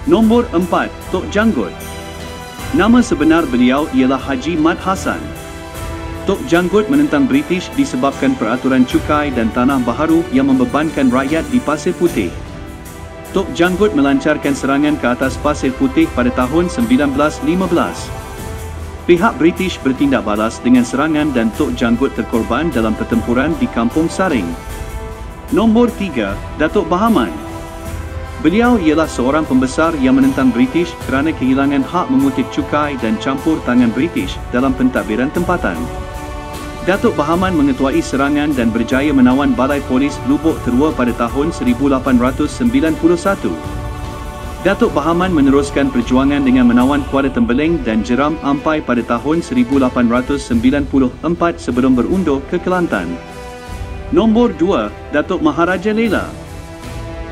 Nombor 4, Tok Janggut. Nama sebenar beliau ialah Haji Mat Hassan. Tok Janggut menentang British disebabkan peraturan cukai dan tanah baharu yang membebankan rakyat di Pasir Putih. Tok Janggut melancarkan serangan ke atas Pasir Putih pada tahun 1915. Pihak British bertindak balas dengan serangan dan Tok Janggut terkorban dalam pertempuran di Kampung Saring. Nombor 3, Datuk Bahaman. Beliau ialah seorang pembesar yang menentang British kerana kehilangan hak mengutip cukai dan campur tangan British dalam pentadbiran tempatan. Datuk Bahaman mengetuai serangan dan berjaya menawan Balai Polis Lubuk Terua pada tahun 1891. Datuk Bahaman meneruskan perjuangan dengan menawan Kuala Tembeling dan Jeram Ampai pada tahun 1894 sebelum berundur ke Kelantan. Nombor 2, Datuk Maharaja Lela.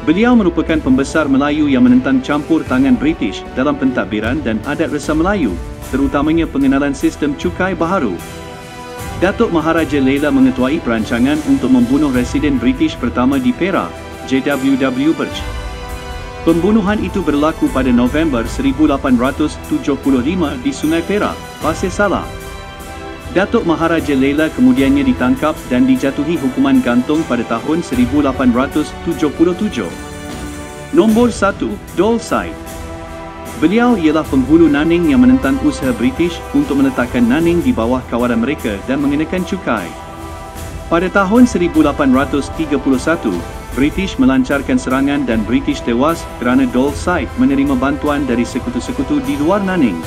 Beliau merupakan pembesar Melayu yang menentang campur tangan British dalam pentadbiran dan adat resa Melayu, terutamanya pengenalan sistem cukai baharu. Datuk Maharaja Lela mengetuai perancangan untuk membunuh residen British pertama di Perak, J.W.W. Birch. Pembunuhan itu berlaku pada November 1875 di Sungai Perak, Pasir Salah. Datuk Maharaja Lela kemudiannya ditangkap dan dijatuhi hukuman gantung pada tahun 1877. Nombor 1, Dol Said. Beliau ialah penghulu Naning yang menentang usaha British untuk meletakkan Naning di bawah kawalan mereka dan mengenakan cukai. Pada tahun 1831, British melancarkan serangan dan British tewas kerana Dol Said menerima bantuan dari sekutu-sekutu di luar Naning.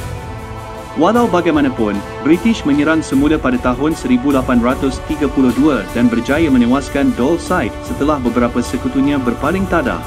Walau bagaimanapun, British menyerang semula pada tahun 1832 dan berjaya menewaskan Dol Said setelah beberapa sekutunya berpaling tadah.